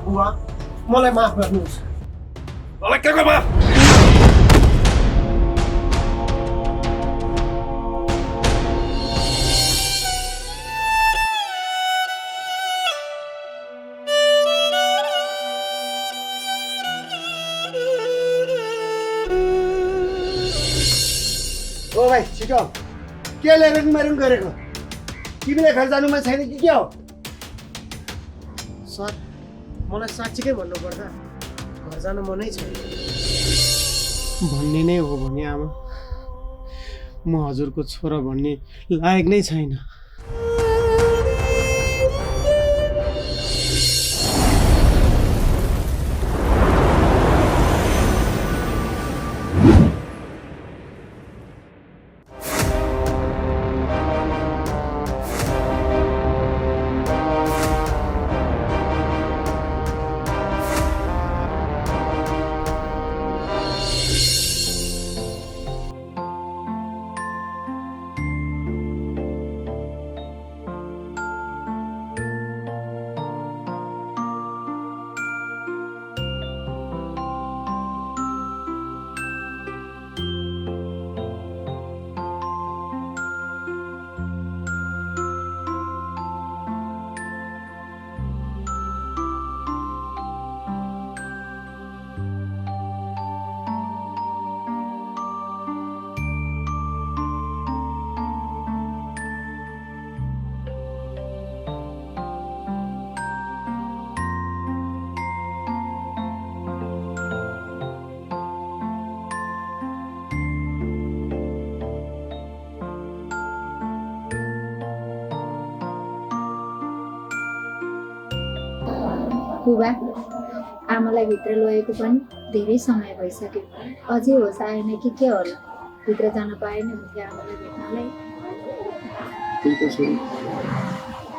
बुवा मलाई माफ गर्नुहोस्। मलाई के को माफ? ओ भाइ छिटो के लिएर मारुङ गरेको? तिमीले घर जानुमा छैन कि के हो? सर मलाई साँच्चीकै भन्नुपर्दा घर जान मनै छैन। भन्ने नै हो भने आमा म हजुरको छोरा भन्ने लायक नै छैन। बुबा आमालाई भित्र लगेको पनि धेरै समय भइसक्यो। अझै होस् आएन कि के होला? भित्र जान पाएन हुन्थ्यो आमालाई भेट्नलाई। त्यही त छोरी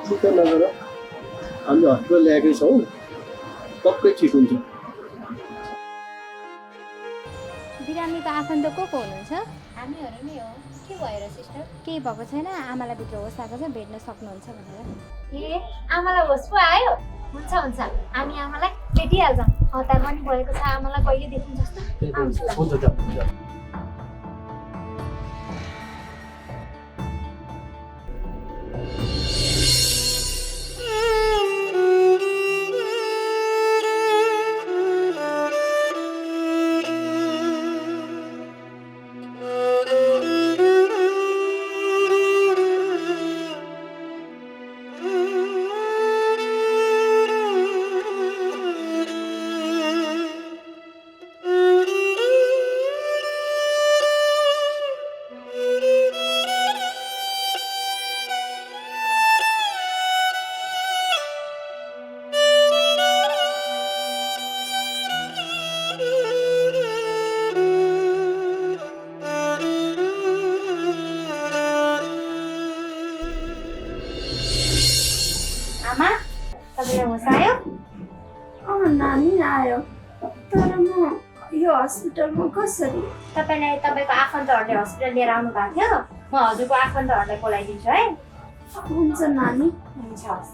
चिन्ता नगर, हामी हस्पिटल ल्याएकै छौँ, पक्कै ठिक हुन्छ। बिरामीको आफन्त को हुनुहुन्छ? हामीहरू नै हो। के भएर सिस्टर? केही भएको छैन, आमालाई भित्र होस् आएको छ, भेट्न सक्नुहुन्छ भनेर। ए आमालाई होस् पो आयो? हुन्छ हुन्छ, हामी आमालाई भेटिहाल्छौँ। हतार पनि भएको छ, आमालाई कहिले देख्नु जस्तो। हुन्छ त। आमा तपाईँलाई होस् आयो? नानी आयो, तर म यो हस्पिटलमा कसरी? तपाईँलाई तपाईँको आफन्तहरूले हस्पिटल लिएर आउनु भएको थियो। म हजुरको आफन्तहरूलाई बोलाइदिन्छु है। हुन्छ नानी। हुन्छ हस्।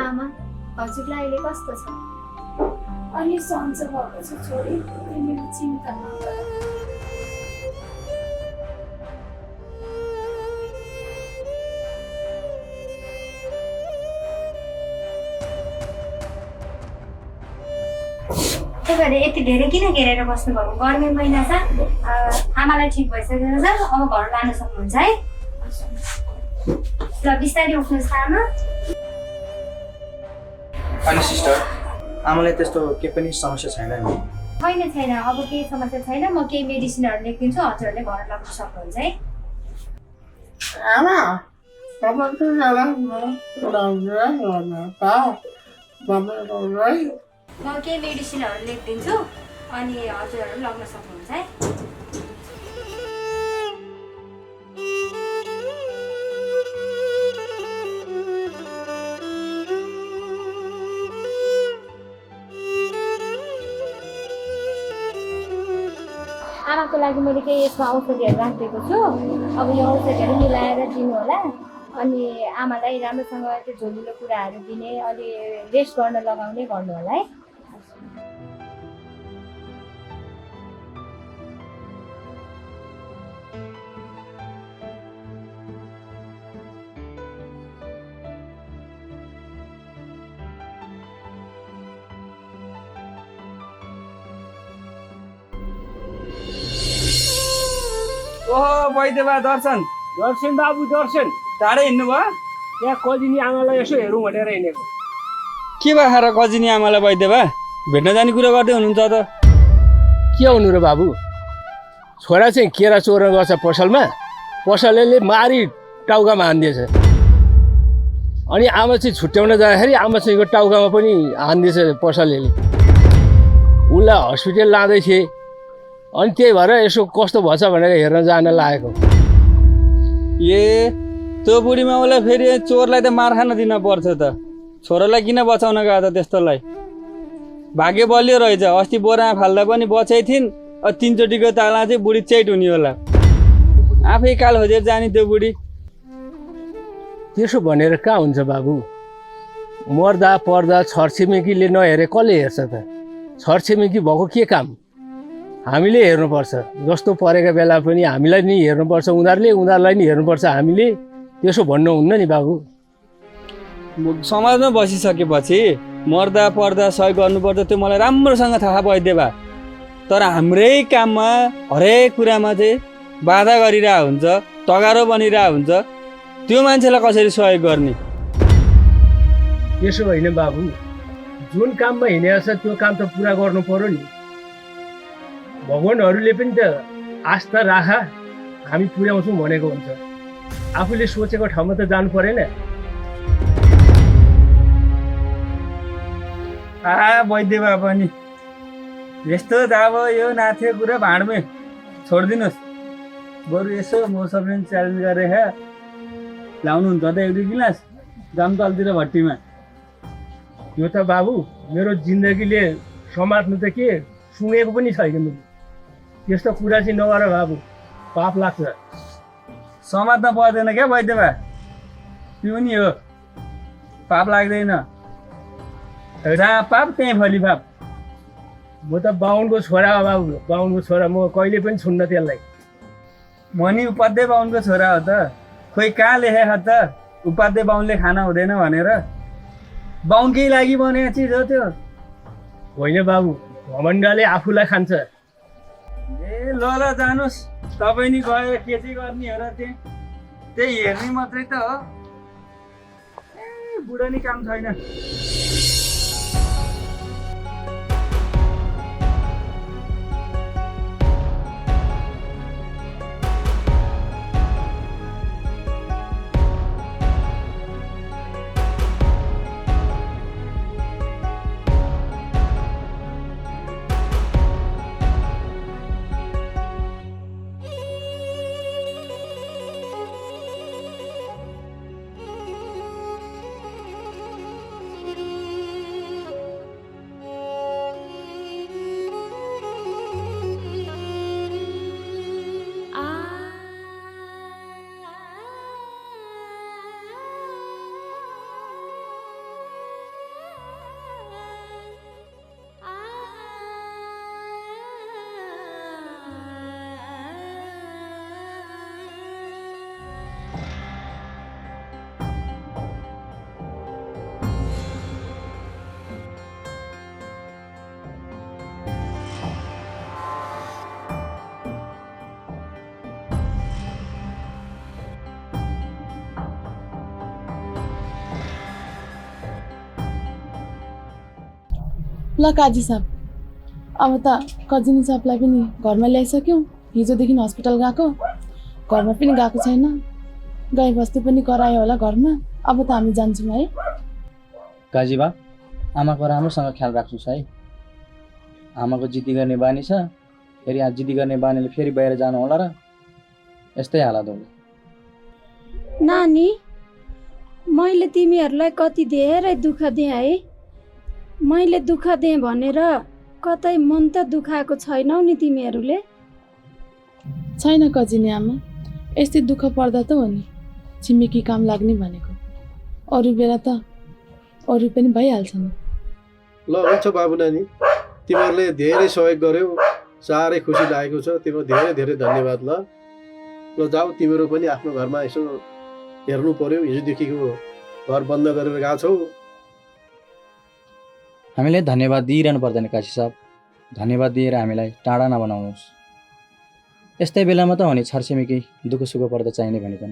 आमा हजुरलाई अहिले कस्तो छ? अलि सन्चो भएको छ छोरी, तिमीले चिन्ता नगर। तपाईँहरूले यति धेरै किन घेरेर बस्नुभएको? गर्मी महिना छ, आमालाई ठिक भइसकेको छ, अब घर लान सक्नुहुन्छ है। ल बिस्तारै उठ्नुहोस् आमा। अनि सिस्टर, आमालाई त्यस्तो केही पनि समस्या छैन नि? छैन छैन, अब केही समस्या छैन। म केही मेडिसिनहरू लेखिदिन्छु, हजुरहरूले घर लाग्न सक्नुहुन्छ है। आमा तपाईँको म केही मेडिसिनहरू लेखिदिन्छु, अनि हजुरहरू लग्न सक्नुहुन्छ है। आमाको लागि मैले केही यसमा औषधिहरू राखिदिएको छु। अब यो औषधिहरू मिलाएर दिनु होला। अनि आमालाई राम्रोसँग त्यो झोलिलो कुराहरू दिने, अलि रेस्ट गर्न लगाउने गर्नु होला है। ओहो वैद्यबा दर्शन दर्शन बाबु दर्शन, टाढै हिँड्नु भयो? यहाँ कजिनी आमालाई यसो हेरौँ भनेर हिँडेको। के भयो र कजिनी आमालाई वैद्यबा? भेट्न जाने कुरा गर्दै हुनुहुन्छ त? के हुनु र बाबु, छोरा चाहिँ केरा चोर्न गर्छ पसलमा, पसलले मारी टाउकामा हानिदिएछ। अनि आमा चाहिँ छुट्याउन जाँदाखेरि आमासँगको टाउकामा पनि हानिदिएछ पसलले। उसलाई हस्पिटल लाँदै थिएँ, अनि त्यही भएर यसो कस्तो भएछ भनेर हेर्न जान लागेको। ए त्यो बुढीमा उसलाई फेरि चोरलाई त मार खान दिन पर्छ त, छोरालाई किन बचाउन गयो त त्यस्तोलाई? भाग्य बलियो रहेछ, अस्ति बोरामा फाल्दा पनि बचाइ थिइन्। 3 चोटिको ताला चाहिँ बुढी चैट हुने होला। आफै काल खोजेर जाने त्यो बुढी। त्यसो भनेर कहाँ हुन्छ बाबु, मर्दा पर्दा छरछिमेकीले नहेरे कसले हेर्छ त? छरछिमेकी भएको के काम? हामीले हेर्नुपर्छ। जस्तो परेको बेला पनि हामीलाई नि हेर्नुपर्छ, उनीहरूलाई नि हेर्नुपर्छ हामीले। त्यसो भन्नुहुन्न नि बाबु। समाजमा बसिसकेपछि मर्दा पर्दा सहयोग गर्नुपर्छ, त्यो मलाई राम्रोसँग थाहा भइदिए। तर हाम्रै काममा हरेक कुरामा चाहिँ बाधा गरिरहेको हुन्छ, तगारो बनिरहेको हुन्छ। त्यो मान्छेलाई कसरी सहयोग गर्ने? त्यसो होइन बाबु, जुन काममा हिँडेको छ त्यो काम त पुरा गर्नु पर्यो नि। भगवानहरूले पनि त आस्था राख, हामी पुर्याउँछौँ भनेको हुन्छ। आफूले सोचेको ठाउँमा त जानु परेन। वैद्यबा पनि यस्तो त अब यो नाथे कुरा भाँडमै छोडिदिनुहोस्। बरु यसो मौसमले च्यालेन्ज गरेर ल्याउनुहुन्छ त 1-2 गिलास जामतलतिर भट्टीमा। यो त बाबु मेरो जिन्दगीले समात्नु त के सुनेको पनि छैन। त्यस्तो कुरा चाहिँ नगर बाबु, पाप लाग्छ। समात्न पर्दैन क्या वैद्यबा, त्यो नि हो, पाप लाग्दैन। जहाँ पाप त्यहीँ फलिपाप। म त बाहुनको छोरा हो बाबु, बाहुनको छोरा। म कहिले पनि छुन्न त्यसलाई। म नि उपाध्याय बाहुनको छोरा हो त। खोइ कहाँ लेखेको त उपाध्याय बाहुनले खाना हुँदैन भनेर? बाहुनकै लागि बनेको चिज हो त्यो। होइन बाबु, घमण्डले आफूलाई खान्छ। ए ल ल जानुहोस्, तपाईँ नि गएर के चाहिँ गर्ने हो र? त्यही हेर्ने मात्रै त हो। ए बुढो नि काम छैन। ल काजी साहब, अब त कजिनी साहबलाई पनि घरमा ल्याइसक्यौँ। हिजोदेखि हस्पिटल गएको, घरमा पनि गएको छैन। गाई बस्तु पनि करायो होला घरमा। अब त हामी जान्छौँ है। काजीबा, आमाको राम्रोसँग ख्याल राख्नुहोस् है। आमाको जिद्दी गर्ने बानी छ, फेरि आज जिद्दी गर्ने बानीले फेरि बाहिर जानु होला र यस्तै हालत होला। नानी, मैले तिमीहरूलाई कति धेरै दुःख दिएँ है। मैले दुःख दिएँ भनेर कतै मन त दुखाएको छैनौ नि तिमीहरूले? छैन कजिने आमा, यस्तै दुःख पर्दा त हो नि छिमेकी काम लाग्ने भनेको। अरू बेला त अरू पनि भइहाल्छन्। ल हुन्छ बाबु नानी, तिमीहरूले धेरै सहयोग गर्यौ, साह्रै खुसी लागेको छ। तिम्रो धेरै धेरै धन्यवाद। ल जाऊ, तिमीहरू पनि आफ्नो घरमा यसो हेर्नु पर्यो। हिजोदेखिको घर बन्द गरेर गएको छौ। हामीले धन्यवाद दिइरहनु पर्दैन काशी साहब, धन्यवाद दिएर हामीलाई टाढा नबनाउनुहोस्। यस्तै बेलामा त हो नि छरछिमेकी दुःख सुख पर्दा चाहिने भनेको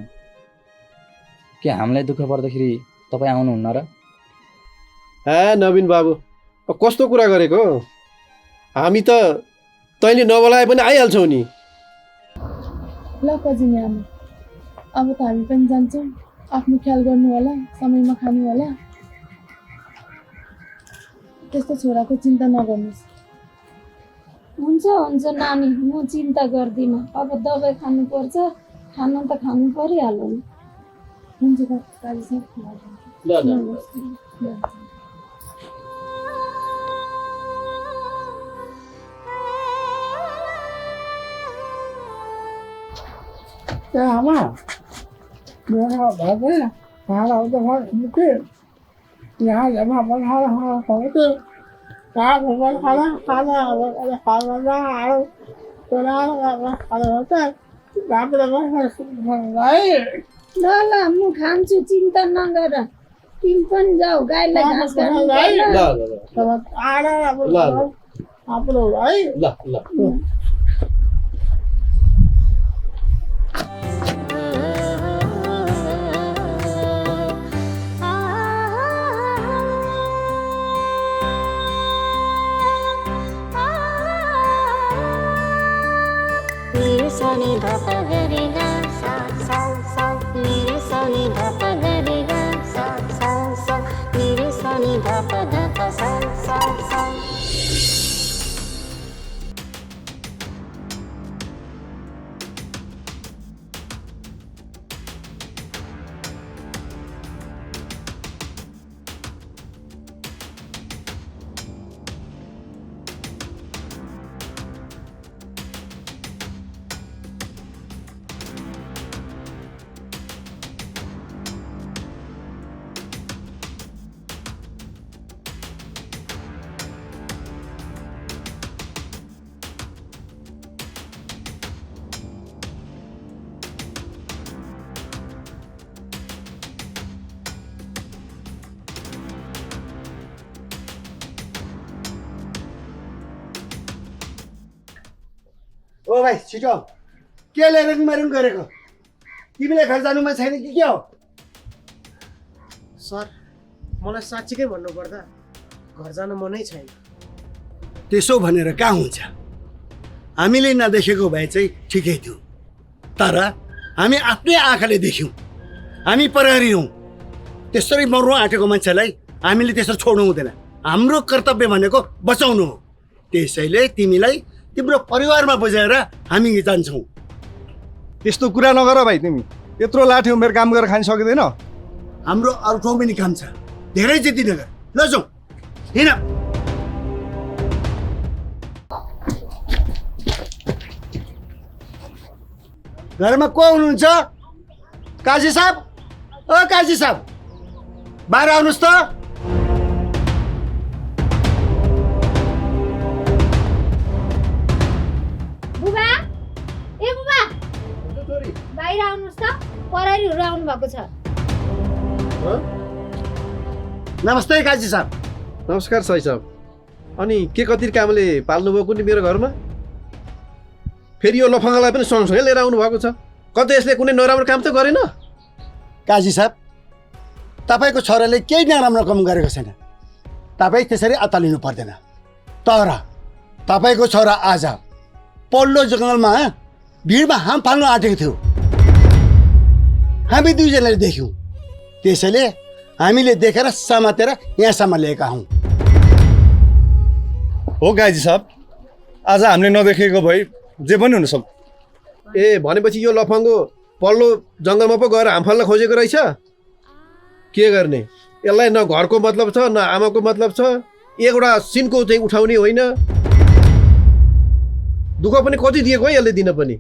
के हामीलाई दुःख पर्दाखेरि तपाईँ आउनुहुन्न र? नवीन बाबु, कस्तो कुरा गरेको? हामी त तैँले नबोलाए पनि आइहाल्छौ नि। ल कजिने आमा, अब त हामी पनि जान्छौँ। आफ्नो ख्याल गर्नु होला, समयमा खानु होला। त्यस्तो छोराको चिन्ता नगर्नुहोस्। हुन्छ हुन्छ नानी, म चिन्ता गर्दिनँ। अब दबाई खानुपर्छ, खाना त खानु परिहाल्यो नि। हुन्छ काजी साहब। आमा मेरा भाई खाना तो बहुत मुश्किल यहाँ जमा बना रहा होते क्या भगवान खाना खाना खाना ना आरो तो ना खाना होता है यहाँ पे लगा है ल ल म खान्छु, चिन्ता नगर। तिमी पनि जाऊ, गाईलाई घाँस काट्नु पर्छ। तो आरा आप लोग है Sony dhapa garega sa sa sa mere Sony dhapa garega sa sa sa mere Sony dhapa dhapa sa sa sa ओ भाइ छिटो, के लिएर रुङमारुङ गरेको? तिमीलाई घर जानुमा छैन कि के हो? सर, मलाई साँच्चीकै भन्नुपर्दा घर जान मनै छैन। त्यसो भनेर कहाँ हुन्छ? हामीले नदेखेको भए चाहिँ ठिकै थियो, तर हामी आफ्नै आँखाले देख्यौँ। हामी प्रहरी हौँ। त्यसरी मर्नु आँटेको मान्छेलाई हामीले त्यसरी छोड्नु हुँदैन। हाम्रो कर्तव्य भनेको बचाउनु हो। त्यसैले तिमीलाई तिम्रो परिवारमा बुझाएर हामी जान्छौँ। त्यस्तो कुरा नगर भाइ, तिमी यत्रो लाठी उमेर काम गरेर खान सकिँदैन? हाम्रो अरू ठाउँ पनि काम छ, धेरै जिद्दी नगर। ल जाउँ, हिँड। घरमा को हुनुहुन्छ? काजी साहब, ओ काजी साहब, बाहिर आउनुहोस् त। बुबा, ए बुबा, बाहिर आउनुहोस् त, परारीहरू आउनु भएको छ। नमस्ते काजी साहब। नमस्कार साई साहब। अनि के कति कामले पाल्नुभयो कुनै मेरो घरमा? फेरि यो लफङ्गालाई पनि सँगसँगै लिएर आउनु भएको छ। कतै यसले कुनै नराम्रो काम त गरेन? काजी साहब, तपाईँको छोराले केही नराम्रो काम गरेको छैन। तपाईँ त्यसरी अत्तालिनु पर्दैन। तर तपाईँको छोरा आज पल्लो जङ्गलमा भिडमा हाम फाल्नु आँटेको थियो। हामी दुईजनाले देख्यौँ। त्यसैले हामीले देखेर समातेर यहाँसम्म ल्याएका हौँ। हो गाजी साहब, आज हामीले नदेखेको भए जे पनि हुनसक्छ। ए भनेपछि यो लफङ्गो पल्लो जङ्गलमा पो गएर हाम फाल्न खोजेको रहेछ? के गर्ने? यसलाई न घरको मतलब छ न आमाको मतलब छ। एउटा सिनको चाहिँ उठाउने होइन। दुःख पनि कति दिएको है यसले दिन पनि।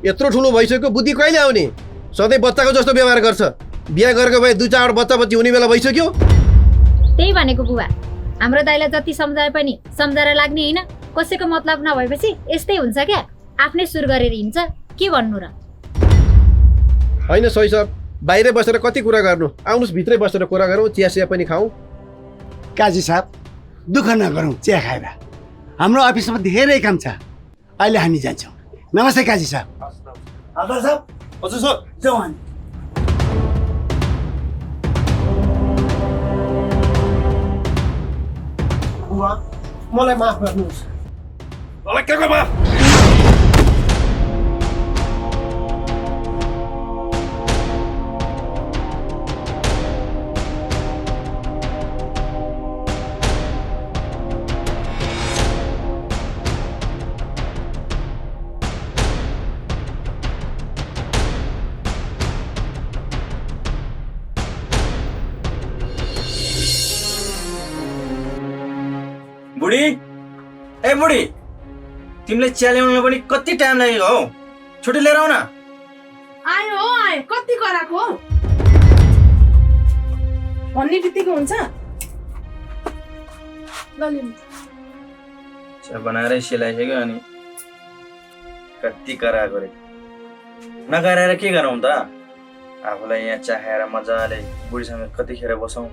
यत्रो ठुलो भइसक्यो बुद्धि कहिले आउने सधैँ बच्चाको जस्तो व्यवहार गर्छ बिहा गरेको भए 2-4 बच्चा बच्ची हुने बेला भइसक्यो त्यही भनेको बुबा हाम्रो दाइलाई जति सम्झाए पनि सम्झाएर लाग्ने होइन कसैको मतलब नभएपछि यस्तै हुन्छ क्या आफ्नै सुर गरेर हिँड्छ के भन्नु र होइन सही सब बाहिर बसेर कति कुरा गर्नु आउनुहोस् भित्रै बसेर कुरा गरौँ चिया पनि खाउँ काजी साहब दुःख नगरौँ चिया खाएर हाम्रो अफिसमा धेरै काम छ अहिले हामी जान्छौँ नमस्ते काजी साहब हल्दार साहब हजुर सर जाउँ हामी बुवा मलाई माफ गर्नुहोस् मलाई के को माफ बुढी ए बुढी तिमीले चिया ल्याउन पनि कति टाइम लागेको हौ छुट्टी लिएर आऊ न आयो आयो कति कराको भन्ने बित्तिकै हुन्छ ल लिनु चिया बनाएरै सिलाइसक्यो अनि कति कराएको रे नगराएर के गरौँ त आफूलाई यहाँ चिया खाएर मजाले बुढीसँग कतिखेर बसौँ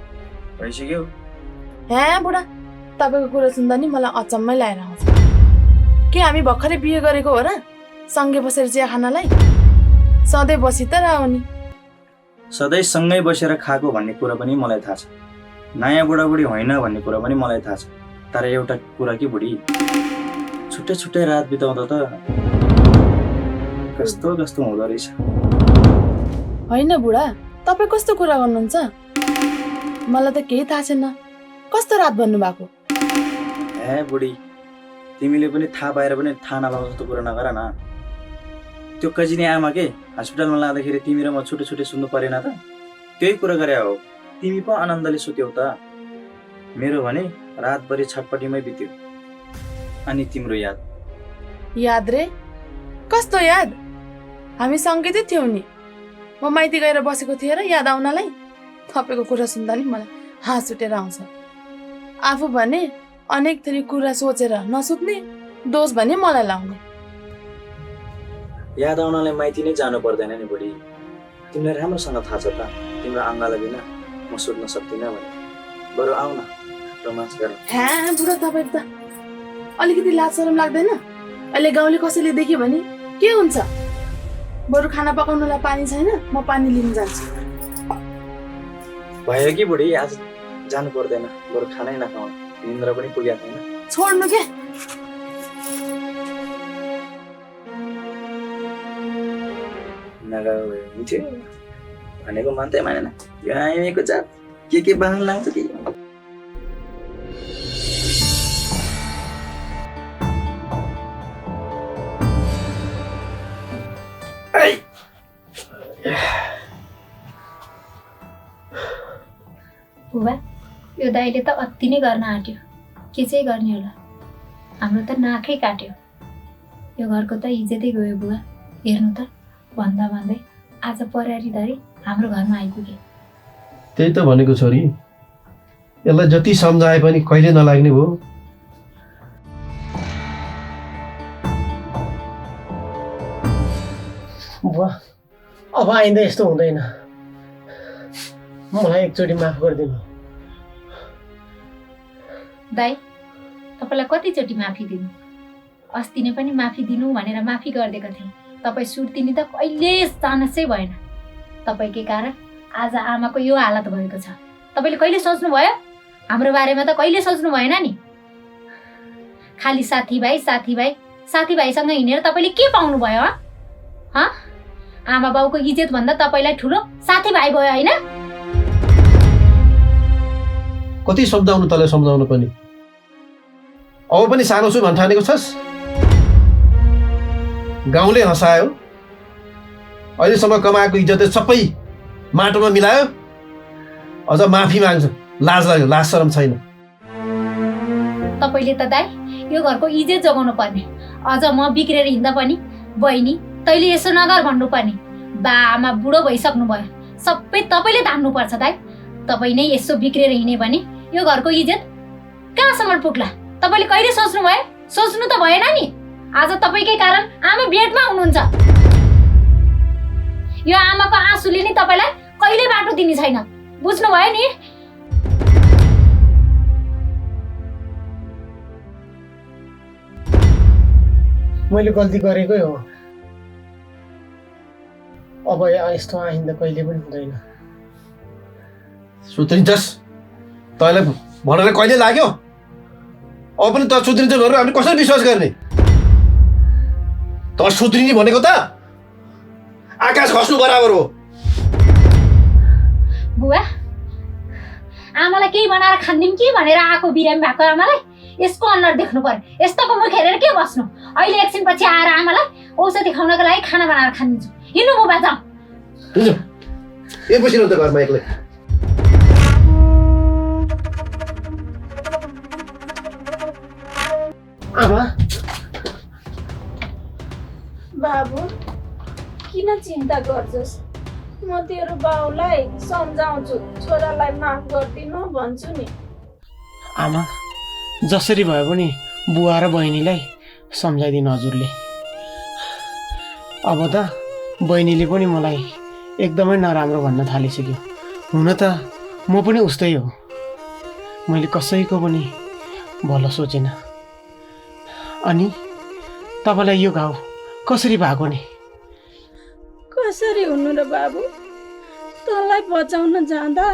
भइसक्यो हे बुढा तपाईँको कुरा सुन्दा नि मलाई अचम्मै लागेर आउँछ के हामी भर्खरै बिहे गरेको हो र सँगै बसेर चिया खानालाई सधैँ बसी त रह नि सधैँ सँगै बसेर खाएको भन्ने कुरा पनि मलाई थाहा छ नयाँ बुढाबुढी होइन भन्ने कुरा पनि मलाई थाहा छ तर एउटा कुरा कि बुढी छुट्टै छुट्टै रात बिताउँदा त कस्तो कस्तो हुँदो रहेछ होइन बुढा तपाईँ कस्तो कुरा गर्नुहुन्छ मलाई त केही थाहा छैन कस्तो रात भन्नुभएको ए बुढी तिमीले पनि थाहा पाएर पनि थाहा नभएको जस्तो कुरा नगर न त्यो कजिनी आमा के हस्पिटलमा लाँदाखेरि तिमी र म छुट्टै छुट्टै सुन्नु परेन त त्यही कुरा गरे हो तिमी पो आनन्दले सुत्यौ त मेरो भने रातभरि छटपटीमै बित्यो अनि तिम्रो याद रे कस्तो याद हामी सँगै त थियौँ नि म माइती गएर बसेको थिएँ र याद आउनलाई तपाईँको कुरा सुन्दा नि मलाई हाँस उठेर आउँछ आफू भने अनेक थरी कुरा सोचेर नसुत्ने दोष भने मलाई लाउने याद आउनलाई माइती नै जानु पर्दैन नि बुढी तिमीलाई राम्रोसँग थाहा छ त तिम्रो आङ्गाला बिना म सुत्न सक्दिनँ भने बरु आऊ न रोमान्स गरौँ हाँ बुढा तपाईँ त अलिकति लाज शरम लाग्दैन अहिले गाउँले कसैले देख्यो भने के हुन्छ बरु खाना पकाउनलाई पानी छैन म पानी लिन जान्छु भयो कि बुढी आज जानु पर्दैन बरु खानै नखाउँ निन्द्रा पनि पुगेको छैन छोड्नु के नगाउ हुन्थ्यो भनेको मान्दै मानेन यो आइमेको जात के बहाना लाग्छ कि बुबा यो दाइले त अति नै गर्न आँट्यो के चाहिँ गर्ने होला हाम्रो त नाकै काट्यो यो घरको त इज्जतै गयो बुबा हेर्नु त भन्दा भन्दै आज परारी धरी हाम्रो घरमा आइपुगे त्यही त भनेको छोरी यसलाई जति सम्झाए पनि कहिले नलाग्ने भयो बुवा अब आइन्दा यस्तो हुँदैन मलाई एकचोटि माफ गरिदिनु दाइ तपाईँलाई कतिचोटि माफी दिनु अस्ति नै पनि माफी दिनु भनेर माफी गरिदिएको थिएँ तपाईँ सुर्तिनी त कहिले चान्सै भएन तपाईँकै कारण आज आमाको यो हालत भएको छ तपाईँले कहिले सोच्नुभयो हाम्रो बारेमा त कहिले सोच्नु भएन नि खालि साथीभाइसँग हिँडेर तपाईँले के पाउनुभयो हँ आमा बाउको इज्जत भन्दा तपाईँलाई ठुलो साथीभाइ भयो होइन कति सम्झाउनु तँलाई सम्झाउनु पनि अब पनि सानो छु भन्ठानेको छस् गाउँले हँसायो अहिलेसम्म कमाएको इज्जत सबै माटोमा मिलायो अझ माफी माग्छ लाज लाग्यो लाज शरम छैन तपाईँले त दाइ यो घरको इज्जत जोगाउनु पर्ने अझ म बिग्रेर हिँड्दा पनि बहिनी तैँले यसो नगर भन्नुपर्ने। बा आमा बुढो भइसक्नु भयो, सबै तपाईँले धान्नुपर्छ दाइ। तपाईँ नै यसो बिग्रेर हिँड्यो भने यो घरको इज्जत कहाँसम्म पुग्ला? तपाईँले कहिले सोच्नुभयो? सोच्नु त भएन नि। आज तपाईँकै कारण आमा बेडमा हुनुहुन्छ। यो आमाको आँसुले नि तपाईँलाई कहिले बाटो दिने छैन, बुझ्नुभयो नि? मैले गल्ती गरेकै हो। अब यस्तो आइन्दा कहिले पनि हुँदैन। सुध्रिन्छस्? तँलाई भनेर कहिले लाग्यो? अब पनि त सुध्रिन्छ भनेर हामीले कसरी विश्वास गर्ने? त सुध्रिने भनेको त आकाश खस्नु बराबर हो। बुवा, आमालाई केही बनाएर खानिदिउँ कि भनेर आएको बिरामी भएको आमालाई यसको अनुहार देख्नु पर्यो। यस्तोको मुख हेरेर के बस्नु? अहिले एकछिन पछि आएर आमालाई औषधि खुवाउनको लागि खाना बनाएर खानिदिन्छु। हिँड्नु बुबा, जाऊ। एकपछि त घरमा एक्लै। आमा, बाबु किन चिन्ता गर्छस्? म तेरो बाउलाई सम्झाउँछु, छोरालाई माफ गरिदिनु भन्छु नि। आमा, जसरी भए पनि बुवा र बहिनीलाई सम्झाइदिनु हजुरले। अब त बहिनीले पनि मलाई एकदमै नराम्रो भन्न थालिसक्यो। हुन त म पनि उस्तै हो, मैले कसैको पनि भलो सोचेन। अनि तपाईँलाई यो घाउ कसरी भएको नि? कसरी हुनु र बाबु? तँलाई बचाउन जाँदा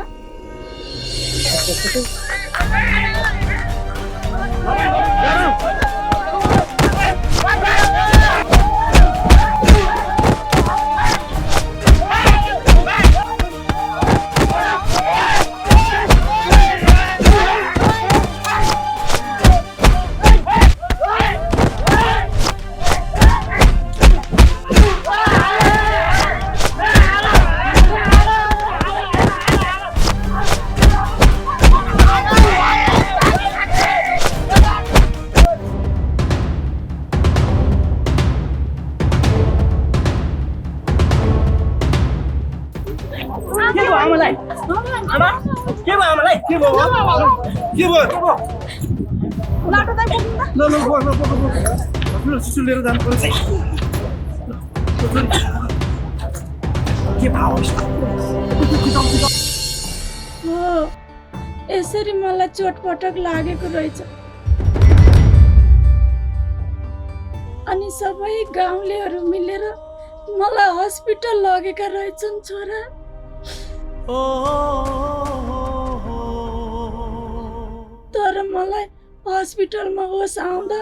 लिएर जानु पर्छ। के भाव हो, यसरी मलाई चोटपटक लागेको रहेछ। अनि सबै गाउँलेहरू मिलेर मलाई हस्पिटल लगेका रहेछन् छोरा। तर मलाई हस्पिटलमा होस आउँदा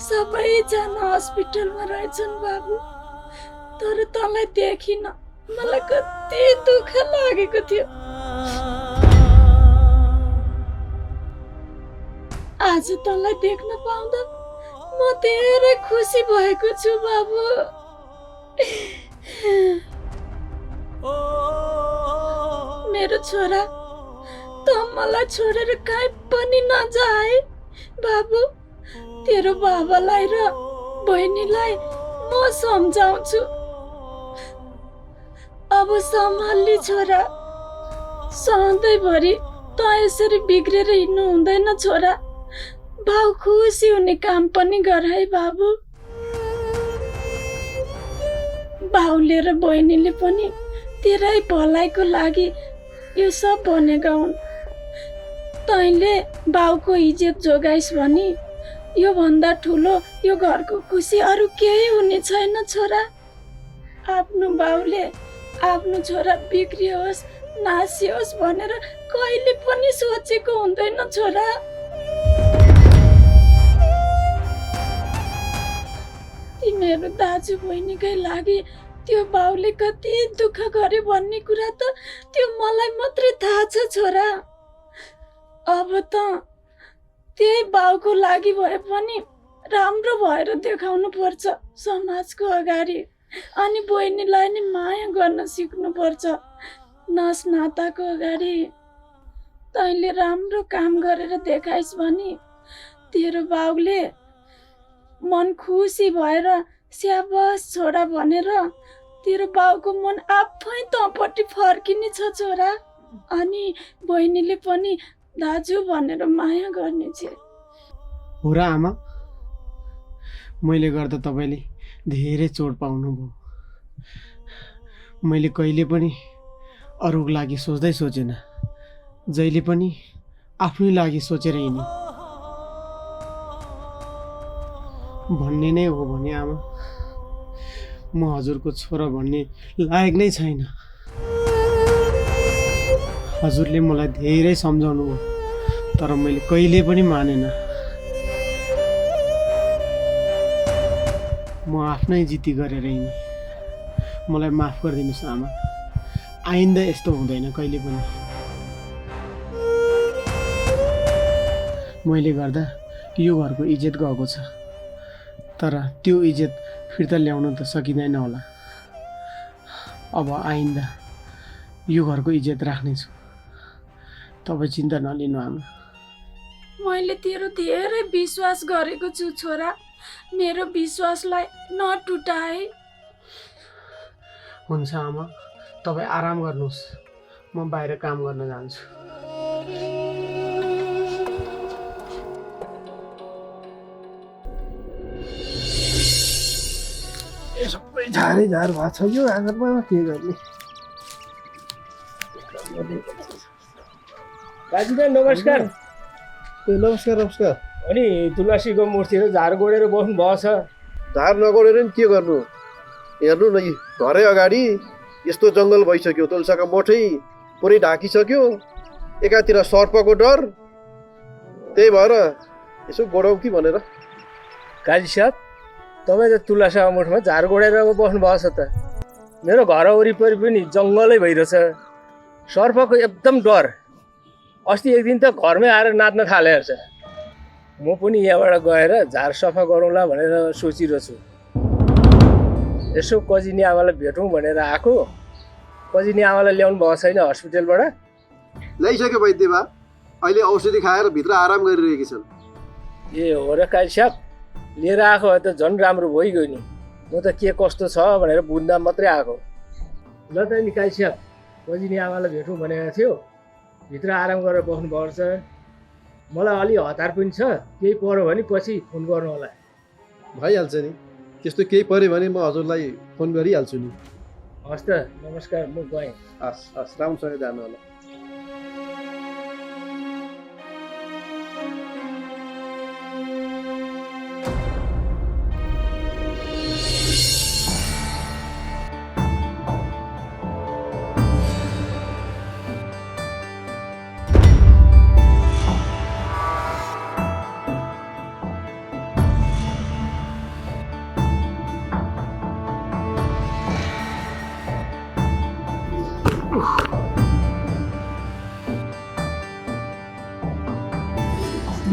सबैजना हस्पिटलमा रहेछन् बाबु। तर तँलाई देखिन, मलाई कति दुःख लागेको थियो। आज तँलाई देख्न पाउँदा म धेरै खुसी भएको छु बाबु। मेरो छोरा, त मलाई छोडेर कहीँ पनि नजा है बाबु। तेरो बाबालाई र बहिनीलाई म सम्झाउँछु। अब सम्हाल्ली छोरा, सधैँभरि त यसरी बिग्रेर हिँड्नु हुँदैन छोरा। भाउ खुसी हुने काम पनि गर है बाबु। बाउले र बहिनीले पनि तेरै भलाइको लागि यो सब भनेका हुन्। तैँले बाउको इज्जत जोगाइस् भने यो भन्दा ठुलो यो घरको खुसी अरू केही हुने छैन छोरा। आफ्नो बाउले आफ्नो छोरा बिग्रियोस् नासियोस् भनेर कहिले पनि सोचेको हुँदैन छोरा। तिमीहरू दाजु बहिनीकै लागि त्यो बाउले कति दुःख गर्यो भन्ने कुरा त त्यो मलाई मात्रै थाहा छ छोरा। अब त त्यही बाउको लागि भए पनि राम्रो भएर देखाउनु पर्छ समाजको अगाडि। अनि बहिनीलाई नि माया गर्न सिक्नु पर्छ नस नाताको अगाडि। तैँले राम्रो काम गरेर देखाइस् भने तेरो बाउले मन खुसी भएर स्याबास छोरा भनेर तेरो बाउको मन आफै तँपट्टि फर्किने छ छोरा। अनि बहिनीले पनि दाजु भनेर माया गर्नेछ। हो र आमा, मैले गर्दा तपाईँले धेरै चोट पाउनुभयो। मैले कहिले पनि अरूको लागि सोच्दै सोचेन, जहिले पनि आफ्नै लागि सोचेर हिँडेँ। भन्ने नै हो भने आमा, म हजुरको छोरा भन्ने लायक नै छैन। हजुरले मलाई धेरै सम्झाउनु भयो, तर मैले कहिले पनि मानेन। म आफ्नै जिद्दी गरेर हिँडेँ। मलाई माफ गरिदिनुहोस् आमा, आइन्दा यस्तो हुँदैन कहिले पनि। मैले गर्दा यो घरको इज्जत गएको छ, तर त्यो इज्जत फिर्ता ल्याउन त सकिँदैन होला। अब आइन्दा यो घरको इज्जत राख्नेछु, तपाईँ चिन्ता नलिनु आमा। मैले तेरो धेरै विश्वास गरेको छु छोरा, मेरो विश्वासलाई नटुटाए। हुन्छ आमा, तपाईँ आराम गर्नुहोस्, म बाहिर काम गर्न जान्छु। सबै झारै झार भएको छ यो आँगनमा, के गर्ने। काजीदा नमस्कार। नमस्कार नमस्कार। अनि तुलसीको मूर्तिहरू झार गोडेर बस्नु भएको छ। झार नगोडेर नि के गर्नु, हेर्नु न, घरै अगाडि यस्तो जङ्गल भइसक्यो, तुलसाको मोठै पुरै ढाकिसक्यो, एकातिर सर्पको डर, त्यही भएर यसो गोडाउँ कि भनेर। काजी साहब, तपाईँ त तुलसाको मुठमा झार गोडेर बस्नु भएको छ त। मेरो घर वरिपरि पनि जङ्गलै भइरहेछ, सर्पको एकदम डर। अस्ति एक दिन त घरमै आएर नाच्न थालेको छ। म पनि यहाँबाट गएर झार सफा गरौँला भनेर सोचिरहेछु। यसो कजिनी आमालाई भेटौँ भनेर आएको। कजिनी आमालाई ल्याउनु भएको छैन हस्पिटलबाट? ल्याइसक्यो वैद्य बा, अहिले औषधि खाएर भित्र आराम गरिरहेकी छन्। ए हो र काजी साहब, लिएर आएको भए त झन् राम्रो भइगयो नि। म त के कस्तो छ भनेर बुझ्न मात्रै आएको। ल त नि काजी साहब, कजिनी आमालाई भेटौँ भनेको थियो, भित्र आराम गरेर बस्नु पर्छ। मलाई अलि हतार पनि छ, केही पऱ्यो भने पछि फोन गर्नु होला। भइहाल्छ नि, त्यस्तो केही पऱ्यो भने म हजुरलाई फोन गरिहाल्छु नि। हस् त, नमस्कार, म गएँ। हस् हस्, राम्रोसँग जानु होला।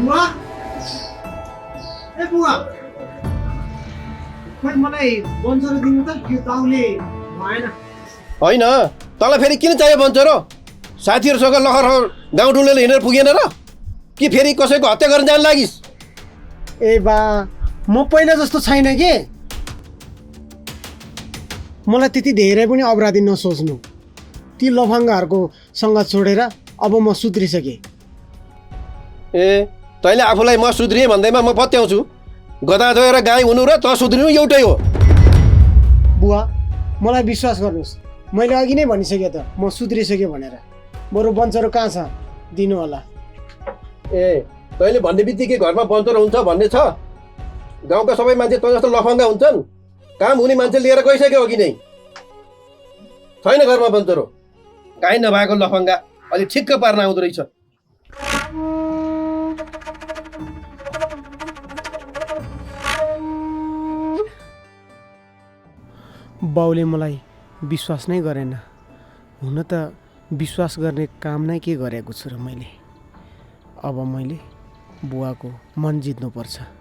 बुवा, ए बुवा, खोइ मलाई बन्चरो दिनु त, यो दाउले भएन। होइन, तँलाई फेरि किन चाहियो बन्चरो? साथीहरूसँग लखर गाउँ डुलेर हिँडेर पुगेन र? कि फेरि कसैको हत्या गर्न जान लागिस्? ए बा, म पहिला जस्तो छैन के। मलाई त्यति धेरै पनि अपराधी नसोच्नु। ती लफाङ्गाहरूको सङ्गत छोडेर अब म सुध्रिसकेँ। ए, तैँले आफूलाई म सुध्रिएँ भन्दैमा म पत्याउँछु। गधा धोएर गाई हुनु र त सुध्रिनु एउटै हो। बुवा, मलाई विश्वास गर्नुहोस्, मैले अघि नै भनिसकेँ त म सुध्रिसकेँ भनेर। बरु बन्चरो कहाँ छ दिनु होला। ए, तैँले भन्ने बित्तिकै घरमा बन्चरो हुन्छ भन्ने छ? गाउँका सबै मान्छे तँ जस्तो लफङ्गा हुन्छन्? काम हुने मान्छे लिएर गइसक्यो अघि नै। छैन घरमा बन्चरो। गाई नभएको लफङ्गा अलि ठिक्क पार्न आउँदो रहेछ। बाउले मलाई विश्वास नै गरेन। हुन त विश्वास गर्ने काम नै के गरेको छु र मैले। अब मैले बुवाको मन जित्नुपर्छ।